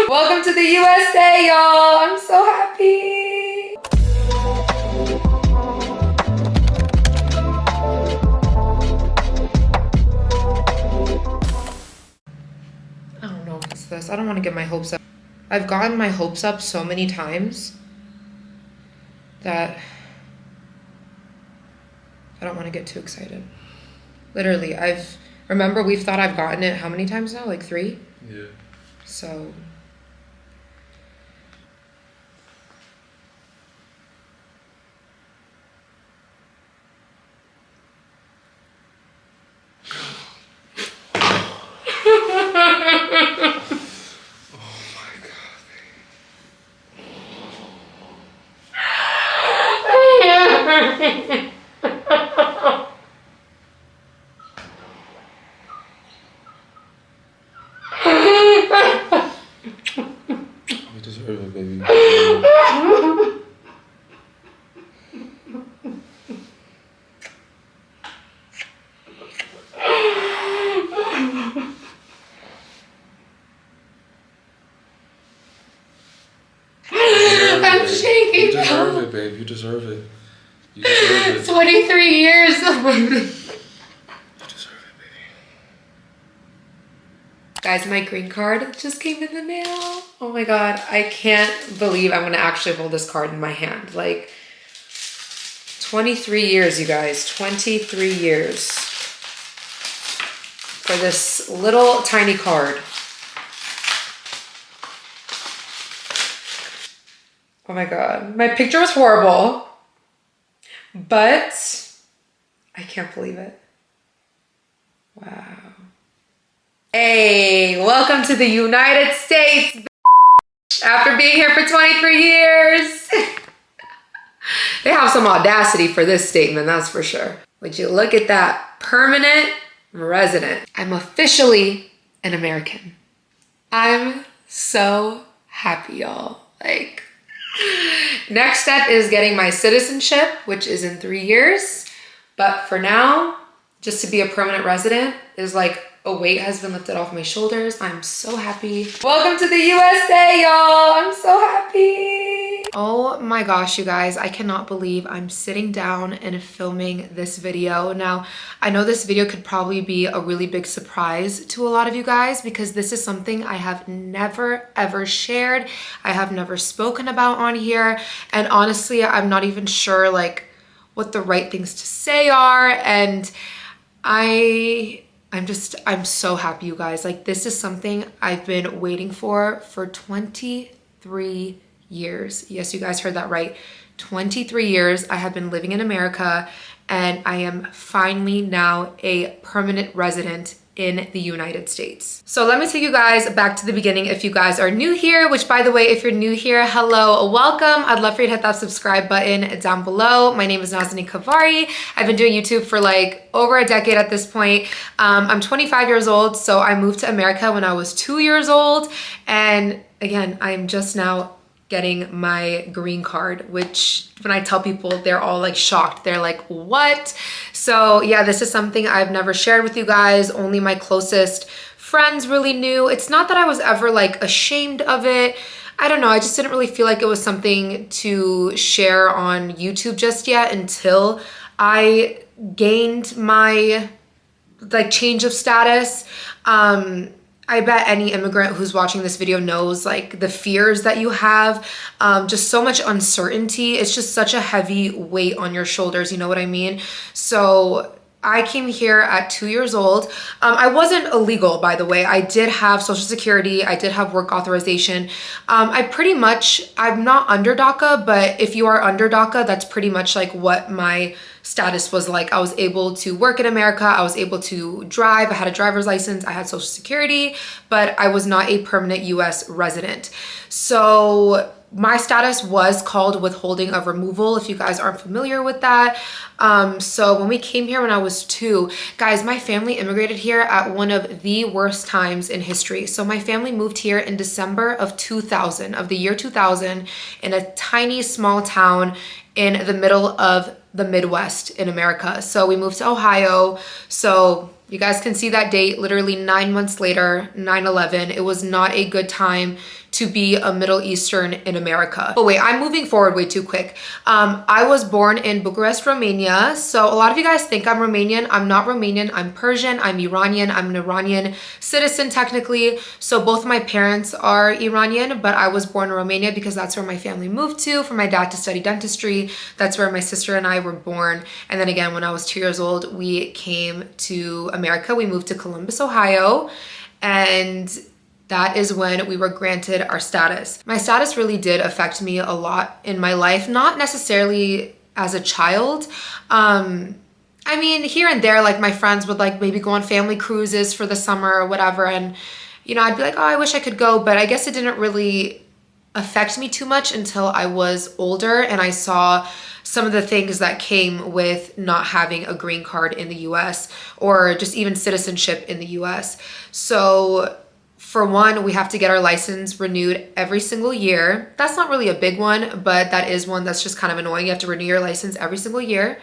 Welcome to the USA, y'all. I'm so happy. I don't know if it's this. I don't want to get my hopes up. I've gotten my hopes up so many times that I don't want to get too excited. Literally, remember we've thought I've gotten it how many times now? Like 3? Yeah. So You deserve it, baby. I'm shaking. You deserve it, babe. You deserve it. You deserve it. 23 years. You deserve it, baby. Guys, my green card just came in the mail. Oh my God. I can't believe I'm gonna actually hold this card in my hand. Like 23 years, you guys, 23 years for this little tiny card. Oh my God. My picture was horrible, but I can't believe it. Wow. Hey, welcome to the United States, after being here for 23 years. They have some audacity for this statement, that's for sure. Would you look at that? Permanent resident. I'm officially an American. I'm so happy, y'all. Like, next step is getting my citizenship, which is in 3 years. But for now, just to be a permanent resident is like a weight has been lifted off my shoulders. I'm so happy. Welcome to the USA, y'all. I'm so happy. Oh my gosh, you guys, I cannot believe I'm sitting down and filming this video. Now, I know this video could probably be a really big surprise to a lot of you guys because this is something I have never ever shared. I have never spoken about on here. And honestly, I'm not even sure like what the right things to say are. And I'm so happy, you guys. Like, this is something I've been waiting for 23 years. Yes, you guys heard that right. 23 years I have been living in America, and I am finally now a permanent resident in the United States. So let me take you guys back to the beginning if you guys are new here, which by the way, if you're new here, hello, welcome. I'd love for you to hit that subscribe button down below. My name is Nazanin Kavari. I've been doing YouTube for like over a decade at this point. I'm 25 years old, so I moved to America when I was 2 years old. And again, I'm just now getting my green card, which when I tell people, they're all like shocked. They're like, what? So yeah, this is something I've never shared with you guys. Only my closest friends really knew. It's not that I was ever like ashamed of it. I don't know. I just didn't really feel like it was something to share on YouTube just yet until I gained my like change of status. I bet any immigrant who's watching this video knows like the fears that you have, just so much uncertainty. It's just such a heavy weight on your shoulders, you know what I mean? So I came here at 2 years old. I wasn't illegal, by the way. I did have Social Security. I did have work authorization. I'm not under DACA, but if you are under DACA, that's pretty much like what my status was like. I was able to work in America. I was able to drive. I had a driver's license. I had Social Security, but I was not a permanent US resident. So my status was called withholding of removal, if you guys aren't familiar with that. So when we came here when I was 2, guys, my family immigrated here at one of the worst times in history. So my family moved here in December of 2000, of the year 2000, in a tiny small town in the middle of the Midwest in America. So we moved to Ohio. So you guys can see that date, literally 9 months later, 9/11. It was not a good time to be a Middle Eastern in America. But wait, I'm moving forward way too quick. I was born in Bucharest, Romania. So a lot of you guys think I'm Romanian. I'm not Romanian. I'm Persian. I'm Iranian. I'm an Iranian citizen technically. So both my parents are Iranian, but I was born in Romania because that's where my family moved to for my dad to study dentistry. That's where my sister and I were born. And then again, when I was 2 years old, we came to America. We moved to Columbus, Ohio. And that is when we were granted our status. My status really did affect me a lot in my life, not necessarily as a child. I mean, here and there, like my friends would like maybe go on family cruises for the summer or whatever. And, you know, I'd be like, oh, I wish I could go. But I guess it didn't really affect me too much until I was older and I saw some of the things that came with not having a green card in the US or just even citizenship in the US. So for one, we have to get our license renewed every single year. That's not really a big one, but that is one that's just kind of annoying. You have to renew your license every single year.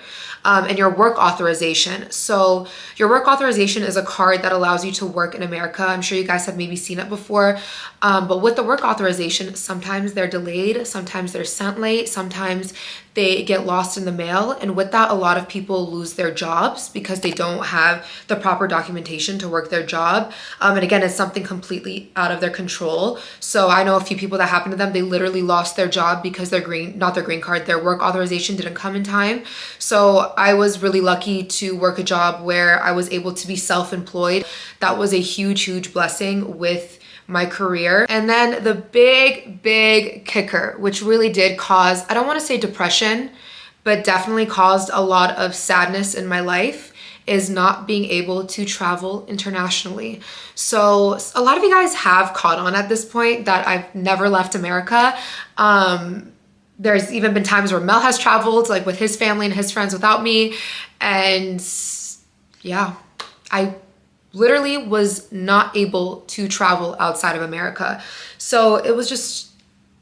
And your work authorization. So your work authorization is a card that allows you to work in America. I'm sure you guys have maybe seen it before. But with the work authorization, sometimes they're delayed, sometimes they're sent late, sometimes they get lost in the mail. And with that, a lot of people lose their jobs because they don't have the proper documentation to work their job. And again, it's something completely out of their control. So I know a few people that happened to them, they literally lost their job because their not their green card, their work authorization didn't come in time. So I was really lucky to work a job where I was able to be self-employed. That was a huge, huge blessing with my career. And then the big kicker, which really did cause, I don't want to say depression, but definitely caused a lot of sadness in my life, is not being able to travel internationally. So a lot of you guys have caught on at this point that I've never left America. There's even been times where Mel has traveled like with his family and his friends without me. And yeah, I literally was not able to travel outside of America. So it was just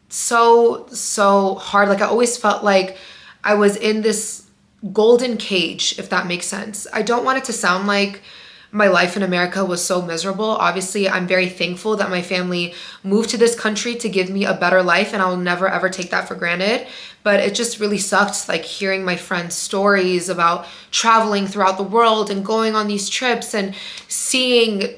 so hard. Like I always felt like I was in this golden cage, if that makes sense. I don't want it to sound like my life in America was so miserable. Obviously, I'm very thankful that my family moved to this country to give me a better life, and I'll never ever take that for granted. But it just really sucked, like hearing my friends' stories about traveling throughout the world and going on these trips and seeing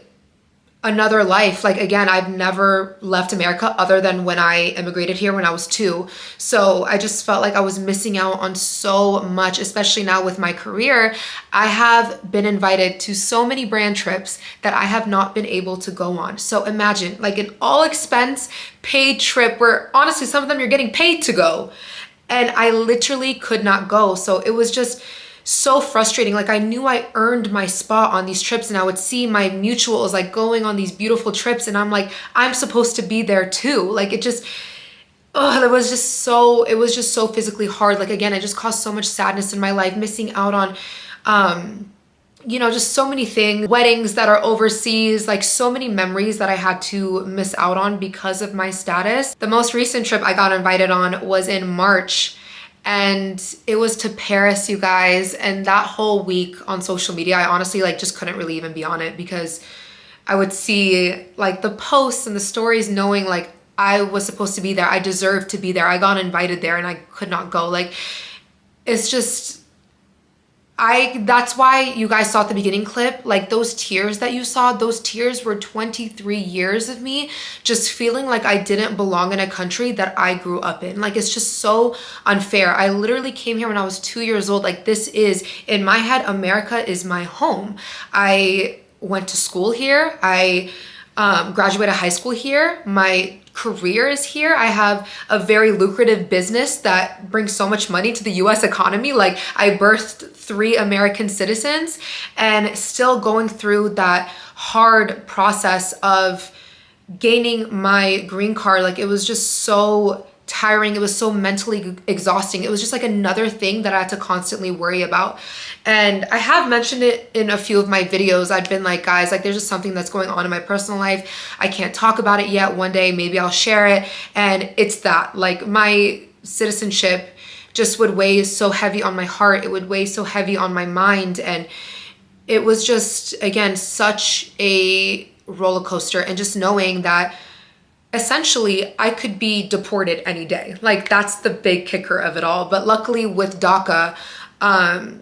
another life. Like again, I've never left America other than when I immigrated here when I was 2. So I just felt like I was missing out on so much, especially now with my career. I have been invited to so many brand trips that I have not been able to go on. So imagine like an all expense paid trip where honestly, some of them you're getting paid to go. And I literally could not go. So it was just so frustrating. Like I knew I earned my spot on these trips and I would see my mutuals like going on these beautiful trips and I'm like, I'm supposed to be there too. Like it just, it was just so physically hard. Like again, it just caused so much sadness in my life, missing out on, you know, just so many things, weddings that are overseas, like so many memories that I had to miss out on because of my status. The most recent trip I got invited on was in March. And it was to Paris, you guys. And that whole week on social media, I honestly like just couldn't really even be on it because I would see like the posts and the stories knowing like I was supposed to be there. I deserved to be there. I got invited there and I could not go. Like it's just, that's why you guys saw at the beginning clip, like those tears that you saw, those tears were 23 years of me just feeling like I didn't belong in a country that I grew up in. Like, it's just so unfair. I literally came here when I was 2 years old. Like, this is, in my head, America is my home. I went to school here. I graduated high school here. My career is here. I have a very lucrative business that brings so much money to the US economy. Like, I birthed 3 American citizens, and still going through that hard process of gaining my green card. Like, it was just so tiring. It was so mentally exhausting. It was just like another thing that I had to constantly worry about. And I have mentioned it in a few of my videos. I've been like, guys, like there's just something that's going on in my personal life. I can't talk about it yet. One day, maybe I'll share it. And it's that, like, my citizenship just would weigh so heavy on my heart. It would weigh so heavy on my mind. And it was just, again, such a roller coaster. And just knowing that essentially I could be deported any day. Like that's the big kicker of it all. But luckily with DACA,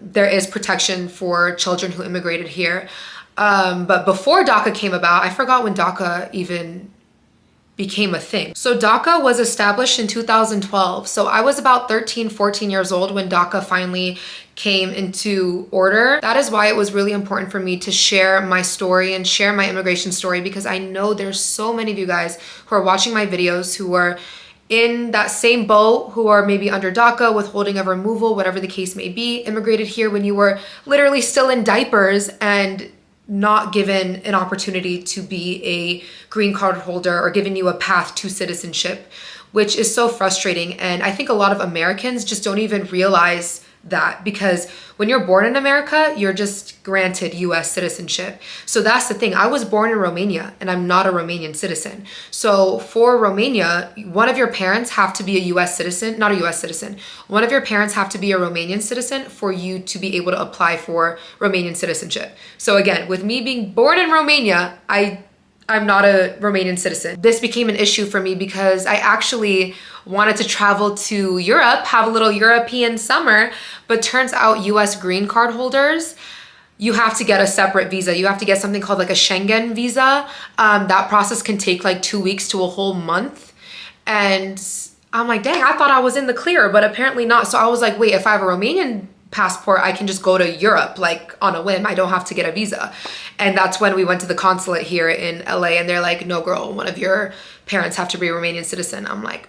there is protection for children who immigrated here. But before DACA came about, I forgot when DACA even became a thing. So DACA was established in 2012. So I was about 13, 14 years old when DACA finally came into order. That is why it was really important for me to share my story and share my immigration story, because I know there's so many of you guys who are watching my videos who are in that same boat, who are maybe under DACA, withholding of removal, whatever the case may be, immigrated here when you were literally still in diapers and not given an opportunity to be a green card holder or given you a path to citizenship, which is so frustrating. And I think a lot of Americans just don't even realize that, because when you're born in America, you're just granted US citizenship. So that's the thing. I was born in Romania and I'm not a Romanian citizen. So for Romania, one of your parents have to be a US citizen, not a US citizen. One of your parents have to be a Romanian citizen for you to be able to apply for Romanian citizenship. So again, with me being born in Romania, I'm not a Romanian citizen. This became an issue for me because I actually wanted to travel to Europe, have a little European summer, but turns out US green card holders, you have to get a separate visa. You have to get something called like a Schengen visa. That process can take like 2 weeks to a whole month. And I'm like, dang, I thought I was in the clear, but apparently not. So I was like, wait, if I have a Romanian passport, I can just go to Europe like on a whim. I don't have to get a visa. And that's when we went to the consulate here in LA and they're like, no girl, one of your parents have to be a Romanian citizen. I'm like,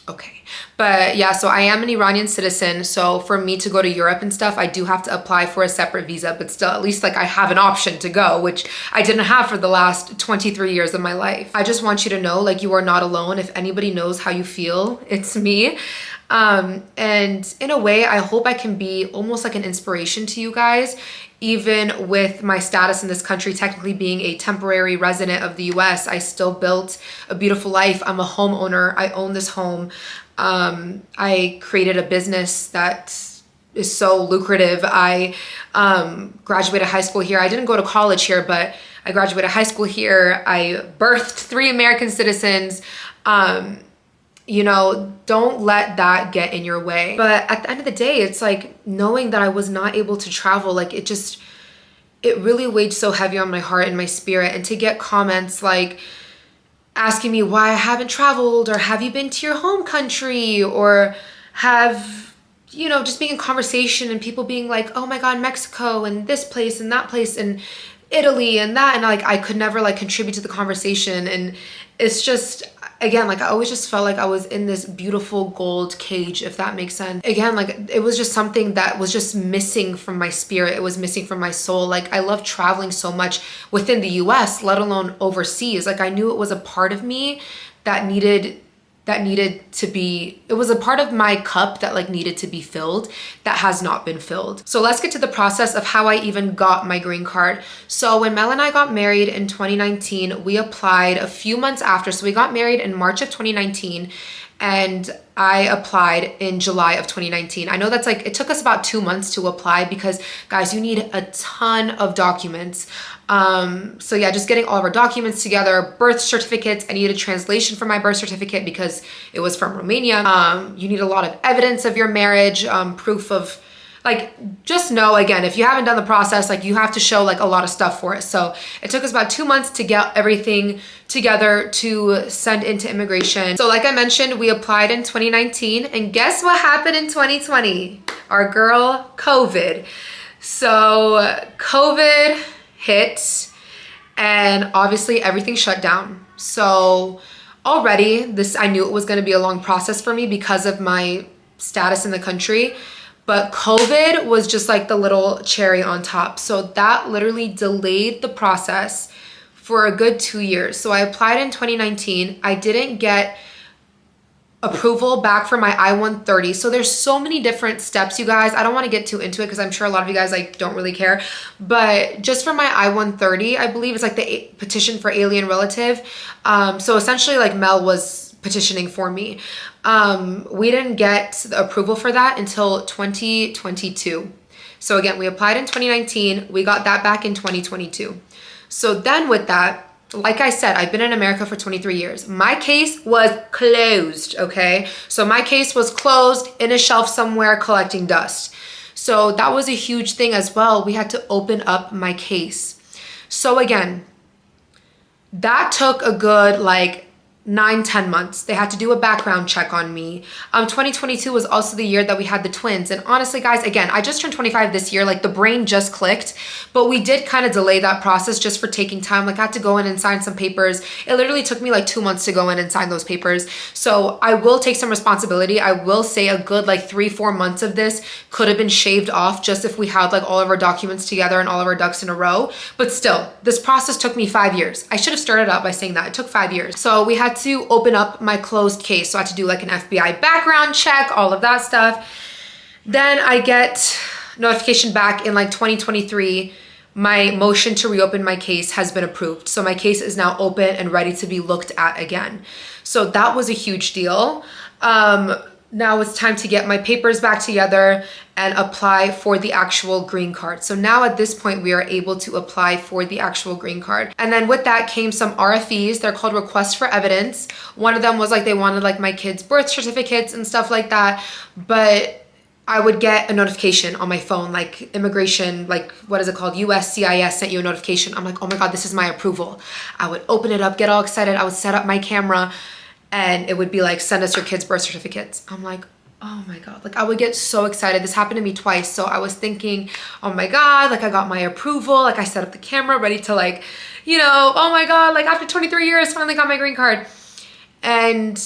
okay. But yeah, so I am an Iranian citizen. So for me to go to Europe and stuff, I do have to apply for a separate visa, but still at least like I have an option to go, which I didn't have for the last 23 years of my life. I just want you to know, like, you are not alone. If anybody knows how you feel, it's me. And in a way, I hope I can be almost like an inspiration to you guys, even with my status in this country, technically being a temporary resident of the US. I still built a beautiful life. I'm a homeowner. I own this home. I created a business that is so lucrative. I graduated high school here. I didn't go to college here, but I graduated high school here. I birthed 3 American citizens. You know, don't let that get in your way. But at the end of the day, it's like knowing that I was not able to travel, like it really weighed so heavy on my heart and my spirit. And to get comments like asking me why I haven't traveled, or have you been to your home country, or have, you know, just being in conversation and people being like, oh my God, Mexico and this place and that place and Italy and that. And like, I could never like contribute to the conversation. And it's just, again, like I always just felt like I was in this beautiful gold cage, if that makes sense. Again, like it was just something that was just missing from my spirit. It was missing from my soul. Like I love traveling so much within the US, let alone overseas. Like I knew it was a part of me that needed to be, it was a part of my cup that like needed to be filled, that has not been filled. So let's get to the process of how I even got my green card. So when Mel and I got married in 2019, we applied a few months after. So we got married in March of 2019 and I applied in July of 2019. I know that's like, it took us about 2 months to apply because guys, you need a ton of documents. So yeah, just getting all of our documents together, birth certificates. I needed a translation for my birth certificate because it was from Romania. You need a lot of evidence of your marriage, proof of, like, just know, again, if you haven't done the process, like you have to show like a lot of stuff for it. So it took us about 2 months to get everything together to send into immigration. So like I mentioned, we applied in 2019 and guess what happened in 2020? Our girl, COVID. So COVID hit and obviously everything shut down. So already this, I knew it was going to be a long process for me because of my status in the country, but COVID was just like the little cherry on top. So that literally delayed the process for a good 2 years. So I applied in 2019. I didn't get approval back for my I-130. So there's so many different steps, you guys. I don't want to get too into it because I'm sure a lot of you guys like don't really care. But just for my I-130, I believe it's like the petition for alien relative. So essentially like Mel was petitioning for me. We didn't get the approval for that until 2022. So again, we applied in 2019. We got that back in 2022. So then with that, like I said, I've been in America for 23 years. My case was closed, okay? So my case was closed in a shelf somewhere collecting dust. So that was a huge thing as well. We had to open up my case. So again, that took a good like 9-10 months. They had to do a background check on me. 2022 was also the year that we had the twins. And honestly, guys, again, I just turned 25 this year. Like the brain just clicked, but we did kind of delay that process just for taking time. Like I had to go in and sign some papers. It literally took me like 2 months to go in and sign those papers. So I will take some responsibility. I will say a good like 3-4 months of this could have been shaved off just if we had like all of our documents together and all of our ducks in a row. But still, this process took me 5 years. I should have started out by saying that. It took 5 years. So we had to open up my closed case. So I had to do like an FBI background check, all of that stuff. Then I get notification back in like 2023, my motion to reopen my case has been approved. So my case is now open and ready to be looked at again. So that was a huge deal. Now it's time to get my papers back together and apply for the actual green card. So now at this point, we are able to apply for the actual green card. And then with that came some RFEs. They're called requests for evidence. One of them was like, they wanted like my kids' birth certificates and stuff like that. But I would get a notification on my phone, like immigration, like what is it called? USCIS sent you a notification. I'm like, oh my God, this is my approval. I would open it up, get all excited. I would set up my camera and it would be like, send us your kids' birth certificates. I'm like, oh my God, like I would get so excited. This happened to me twice. So I was thinking, oh my God, like I got my approval. Like I set up the camera ready to like, you know, oh my God, like after 23 years, finally got my green card. And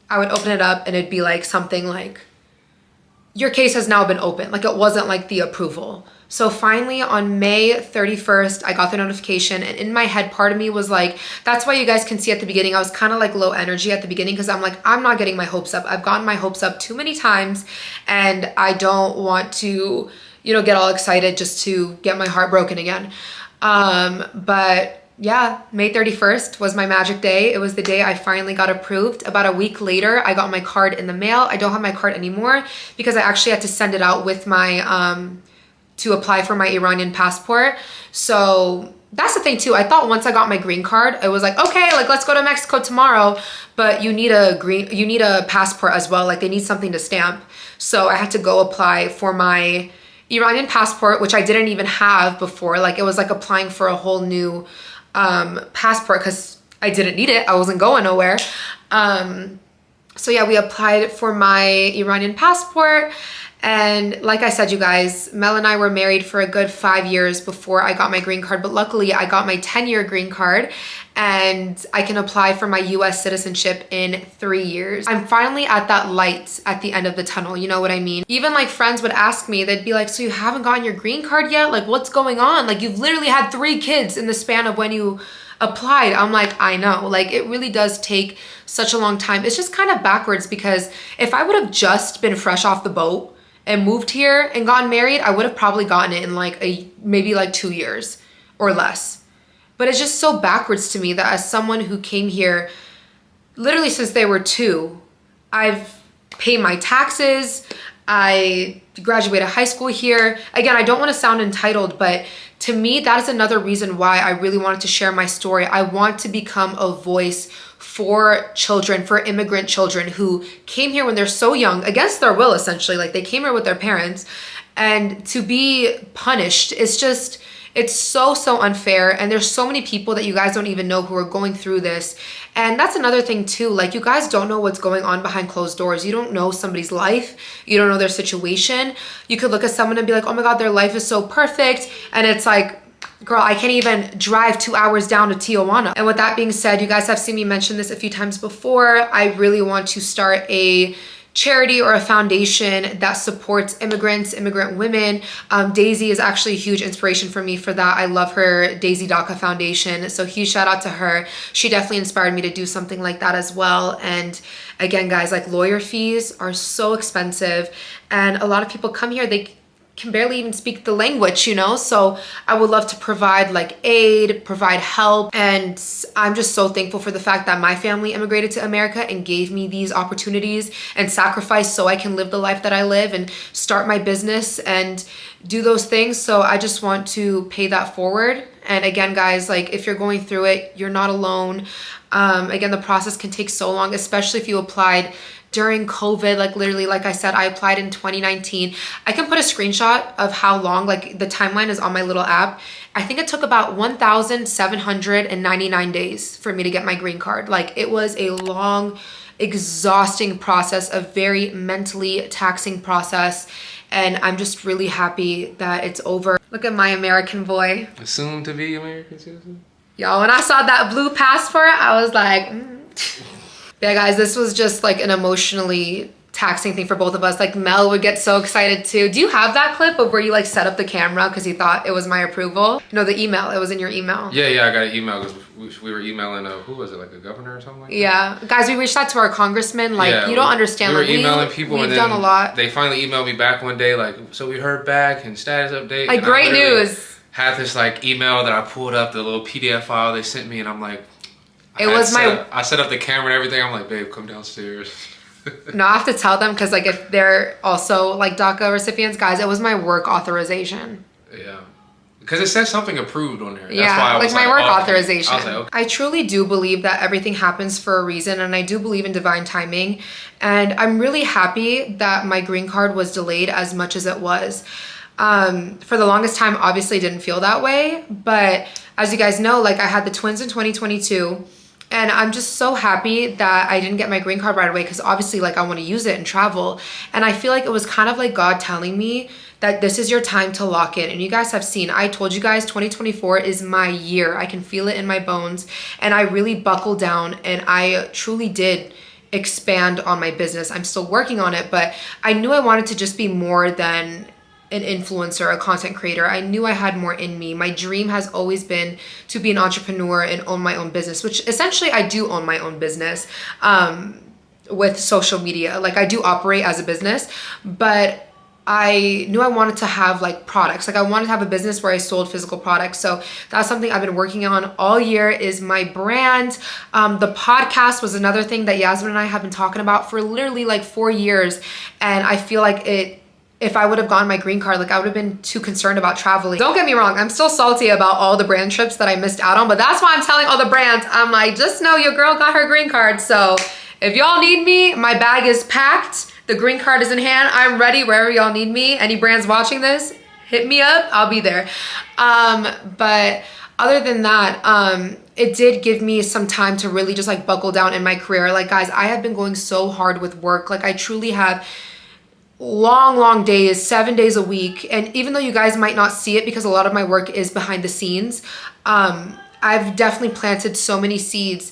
I would open it up and it'd be like something like, your case has now been open. Like it wasn't like the approval. So finally on May 31st, I got the notification and in my head, part of me was like, that's why you guys can see at the beginning, I was kind of like low energy at the beginning because I'm like, I'm not getting my hopes up. I've gotten my hopes up too many times and I don't want to, you know, get all excited just to get my heart broken again. But yeah, May 31st was my magic day. It was the day I finally got approved. About a week later, I got my card in the mail. I don't have my card anymore because I actually had to send it out with my, to apply for my Iranian passport. So that's the thing too. I thought once I got my green card, it was like, okay, like let's go to Mexico tomorrow, but you need a passport as well. Like they need something to stamp. So I had to go apply for my Iranian passport, which I didn't even have before. Like it was like applying for a whole new passport because I didn't need it. I wasn't going nowhere. So yeah, we applied for my Iranian passport. And like I said, you guys, Mel and I were married for a good 5 years before I got my green card. But luckily I got my 10-year green card and I can apply for my US citizenship in 3 years. I'm finally at that light at the end of the tunnel. You know what I mean? Even like friends would ask me, they'd be like, so you haven't gotten your green card yet? Like what's going on? Like you've literally had 3 kids in the span of when you applied. I'm like, I know, like it really does take such a long time. It's just kind of backwards because if I would have just been fresh off the boat and moved here and gotten married, I would have probably gotten it in like maybe like 2 years or less. But it's just so backwards to me that as someone who came here literally since they were 2, I've paid my taxes, I graduated high school here. Again, I don't want to sound entitled, but to me, that is another reason why I really wanted to share my story. I want to become a voice for children, for immigrant children who came here when they're so young, against their will, essentially. Like they came here with their parents, and to be punished, it's so unfair. And there's so many people that you guys don't even know who are going through this. And that's another thing too, like you guys don't know what's going on behind closed doors. You don't know somebody's life. You don't know their situation. You could look at someone and be like, oh my God, their life is so perfect. And it's like, girl, I can't even drive 2 hours down to Tijuana. And with that being said, you guys have seen me mention this a few times before. I really want to start a charity or a foundation that supports immigrants, immigrant women. Daisy is actually a huge inspiration for me for that. I love her Daisy DACA Foundation. So huge shout out to her. She definitely inspired me to do something like that as well. And again, guys, like lawyer fees are so expensive. And a lot of people come here, they can barely even speak the language, you know? So I would love to provide like aid, provide help. And I'm just so thankful for the fact that my family immigrated to America and gave me these opportunities and sacrificed so I can live the life that I live and start my business and do those things. So I just want to pay that forward And again, guys, like if you're going through it, you're not alone. Again, the process can take so long, especially if you applied during COVID. Like literally, like I said, I applied in 2019. I can put a screenshot of how long, like the timeline is on my little app. I think it took about 1,799 days for me to get my green card. Like it was a long, exhausting process, a very mentally taxing process. And I'm just really happy that it's over. Look at my American boy. Soon to be American citizen. Y'all, when I saw that blue passport, I was like, Yeah, guys, this was just like an emotionally taxing thing for both of us. Like Mel would get so excited too. Do you have that clip of where you like set up the camera because you thought it was my approval? No, the email, it was in your email. Yeah, I got an email because we were emailing, who was it, like a governor or something like that? Yeah, guys, we reached out to our congressman. Like, yeah, you don't understand. We were emailing people, we've and then done a lot. They finally emailed me back one day, like, so we heard back and status update. Like, great news. Had this like email that I pulled up, the little PDF file they sent me, and I'm like, I set up the camera and everything. I'm like, babe, come downstairs. No, I have to tell them because like if they're also like DACA recipients, guys, it was my work authorization. Yeah. Because it says something approved on there. That's yeah, why I was like my work authorization. I was like, okay. I truly do believe that everything happens for a reason, and I do believe in divine timing. And I'm really happy that my green card was delayed as much as it was. For the longest time, obviously didn't feel that way. But as you guys know, like I had the twins in 2022. And I'm just so happy that I didn't get my green card right away because obviously like I want to use it and travel. And I feel like it was kind of like God telling me that this is your time to lock in. And you guys have seen, I told you guys 2024 is my year. I can feel it in my bones. And I really buckled down and I truly did expand on my business. I'm still working on it, but I knew I wanted to just be more than an influencer, a content creator. I knew I had more in me. My dream has always been to be an entrepreneur and own my own business, which essentially I do own my own business with social media. Like I do operate as a business, but I knew I wanted to have like products. Like I wanted to have a business where I sold physical products. So that's something I've been working on all year is my brand. The podcast was another thing that Yasmin and I have been talking about for literally like 4 years. And I feel like if I would have gotten my green card, like I would have been too concerned about traveling. Don't get me wrong, I'm still salty about all the brand trips that I missed out on, but that's why I'm telling all the brands, I'm like, just know your girl got her green card. So if y'all need me, my bag is packed. The green card is in hand. I'm ready wherever y'all need me. Any brands watching this, hit me up, I'll be there. But other than that, it did give me some time to really just like buckle down in my career. Like guys, I have been going so hard with work. Like I truly have long days, 7 days a week. And even though you guys might not see it because a lot of my work is behind the scenes, I've definitely planted so many seeds,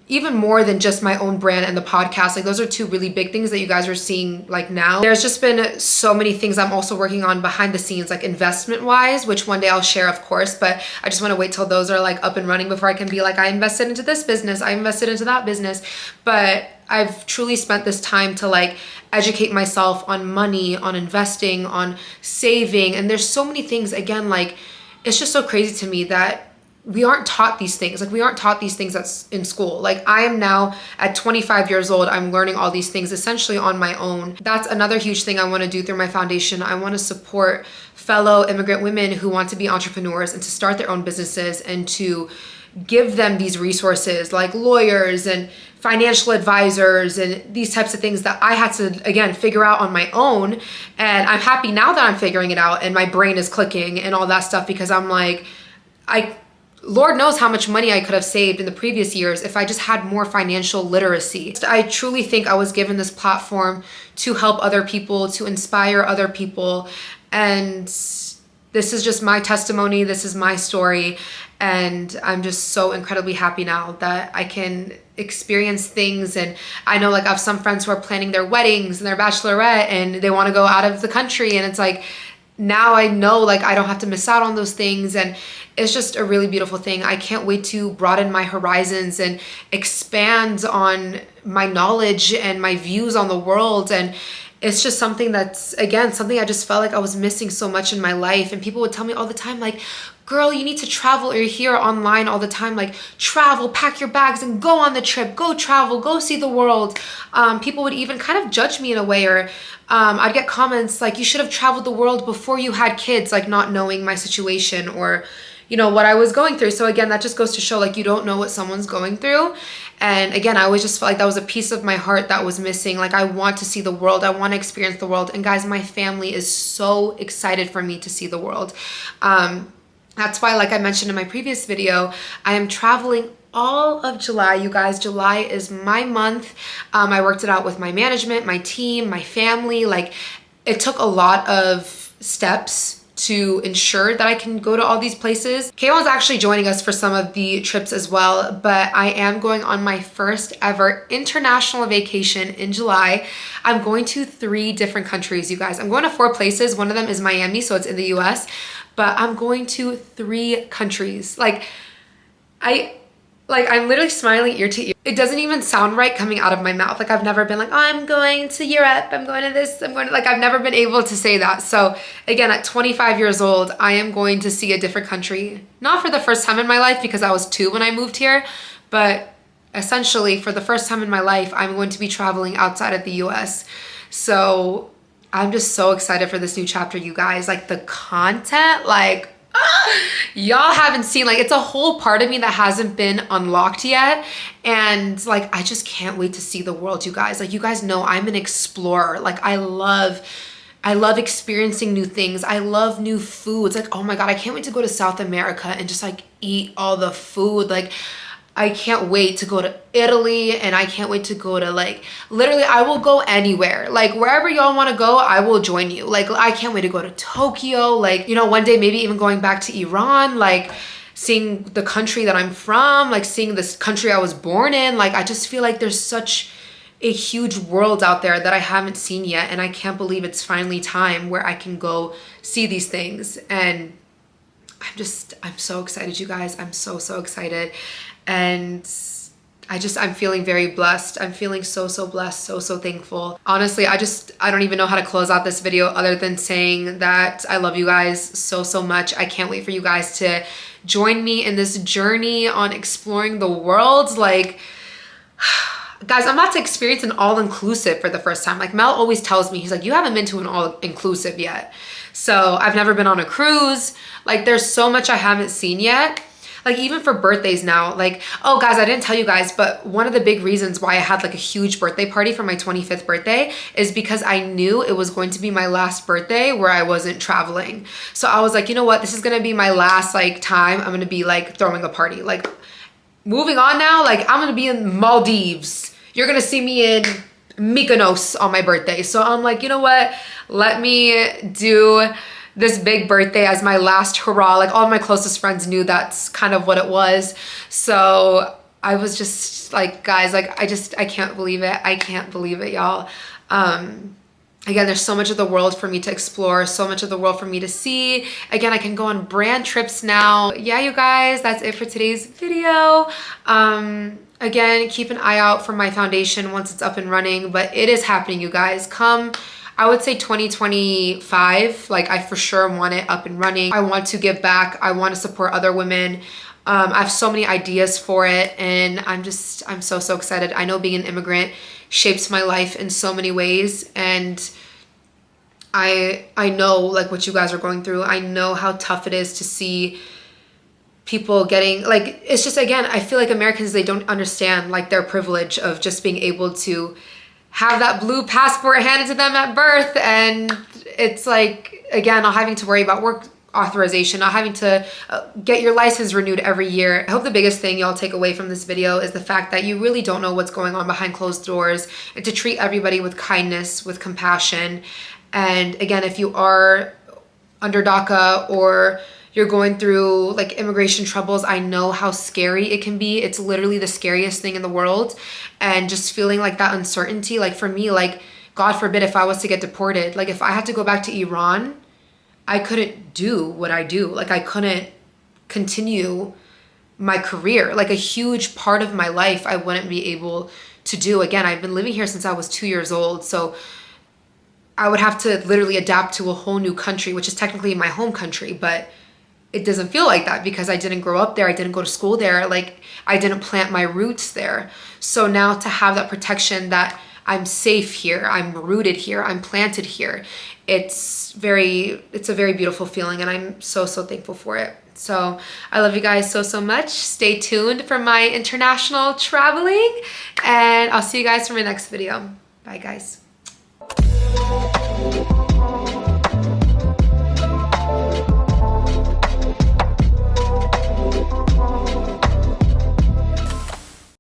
even more than just my own brand and the podcast. Like those are two really big things that you guys are seeing like now. There's just been so many things I'm also working on behind the scenes, like investment wise, which one day I'll share, of course, but I just want to wait till those are like up and running before I can be like, I invested into this business, I invested into that business. But I've truly spent this time to like educate myself on money, on investing, on saving. And there's so many things, again, like it's just so crazy to me that we aren't taught these things. Like we aren't taught these things that's in school. Like I am now at 25 years old, I'm learning all these things essentially on my own. That's another huge thing I want to do through my foundation. I want to support fellow immigrant women who want to be entrepreneurs and to start their own businesses and to give them these resources like lawyers and financial advisors and these types of things that I had to, again, figure out on my own. And I'm happy now that I'm figuring it out and my brain is clicking and all that stuff because I'm like, Lord knows how much money I could have saved in the previous years if I just had more financial literacy. I truly think I was given this platform to help other people, to inspire other people. And this is just my testimony. This is my story. And I'm just so incredibly happy now that I can experience things. And I know like I have some friends who are planning their weddings and their bachelorette and they want to go out of the country. And it's like, now I know like I don't have to miss out on those things. And it's just a really beautiful thing. I can't wait to broaden my horizons and expand on my knowledge and my views on the world. And it's just something that's, again, something I just felt like I was missing so much in my life. And people would tell me all the time, like, girl, you need to travel, or you hear online all the time, like, travel, pack your bags and go on the trip, go travel, go see the world. People would even kind of judge me in a way, or I'd get comments like, you should have traveled the world before you had kids, like not knowing my situation, or you know, what I was going through. So again, that just goes to show like you don't know what someone's going through. And again, I always just felt like that was a piece of my heart that was missing. Like I want to see the world. I want to experience the world. And guys, my family is so excited for me to see the world. That's why, like I mentioned in my previous video, I am traveling all of July, you guys. July is my month. I worked it out with my management, my team, my family. Like it took a lot of steps to ensure that I can go to all these places. Kayvon's actually joining us for some of the trips as well, but I am going on my first ever international vacation in July. I'm going to 3 different countries, you guys. I'm going to 4 places. One of them is Miami, so it's in the US, but I'm going to 3 countries. I'm literally smiling ear to ear. It doesn't even sound right coming out of my mouth. Like I've never been like, oh, I'm going to Europe, I'm going to this, I'm going to, like I've never been able to say that. So again, at 25 years old, I am going to see a different country. Not for the first time in my life because I was 2 when I moved here, but essentially for the first time in my life, I'm going to be traveling outside of the US. So I'm just so excited for this new chapter, you guys. Like the content, like, y'all haven't seen, like it's a whole part of me that hasn't been unlocked yet, and like I just can't wait to see the world, you guys. Like you guys know I'm an explorer. Like I love experiencing new things. I love new foods. Like oh my god, I can't wait to go to South America and just like eat all the food. Like I can't wait to go to Italy, and I can't wait to go to like, literally I will go anywhere. Like wherever y'all want to go, I will join you. Like I can't wait to go to Tokyo. Like, you know, one day maybe even going back to Iran, like seeing the country that I'm from, like seeing this country I was born in. Like I just feel like there's such a huge world out there that I haven't seen yet, and I can't believe it's finally time where I can go see these things. And I'm so excited, you guys. I'm so excited. And I'm feeling very blessed. I'm feeling so blessed, so thankful. Honestly, I don't even know how to close out this video other than saying that I love you guys so much. I can't wait for you guys to join me in this journey on exploring the world. Like, guys, I'm about to experience an all-inclusive for the first time. Like Mel always tells me, he's like, you haven't been to an all-inclusive yet. So I've never been on a cruise. Like there's so much I haven't seen yet. Like even for birthdays now, like, oh guys, I didn't tell you guys, but one of the big reasons why I had like a huge birthday party for my 25th birthday is because I knew it was going to be my last birthday where I wasn't traveling. So I was like, you know what, this is gonna be my last like time I'm gonna be like throwing a party. Like moving on now, like I'm gonna be in Maldives. You're gonna see me in Mykonos on my birthday. So I'm like, you know what, let me do this big birthday as my last hurrah. Like all my closest friends knew that's kind of what it was. So I was just like, guys, like I can't believe it. I can't believe it, y'all. Again, there's so much of the world for me to explore, so much of the world for me to see. Again, I can go on brand trips now. Yeah, you guys, that's it for today's video. Again, keep an eye out for my foundation once it's up and running, but it is happening, you guys. Come, I would say 2025, like I for sure want it up and running. I want to give back. I want to support other women. I have so many ideas for it, and I'm so excited. I know being an immigrant shapes my life in so many ways, and I know like what you guys are going through. I know how tough it is to see people getting, like, it's just, again, I feel like Americans, they don't understand like their privilege of just being able to have that blue passport handed to them at birth. And it's like, again, not having to worry about work authorization, not having to get your license renewed every year. I hope the biggest thing y'all take away from this video is the fact that you really don't know what's going on behind closed doors, and to treat everybody with kindness, with compassion. And again, if you are under DACA or you're going through like immigration troubles, I know how scary it can be. It's literally the scariest thing in the world. And just feeling like that uncertainty, like for me, like God forbid if I was to get deported, like if I had to go back to Iran, I couldn't do what I do. Like I couldn't continue my career. Like a huge part of my life I wouldn't be able to do. Again, I've been living here since I was 2 years old. So I would have to literally adapt to a whole new country, which is technically my home country, but it doesn't feel like that because I didn't grow up there. I didn't go to school there. Like I didn't plant my roots there. So now to have that protection that I'm safe here, I'm rooted here, I'm planted here, it's a very beautiful feeling, and I'm so thankful for it. So I love you guys so much. Stay tuned for my international traveling, and I'll see you guys for my next video. Bye guys.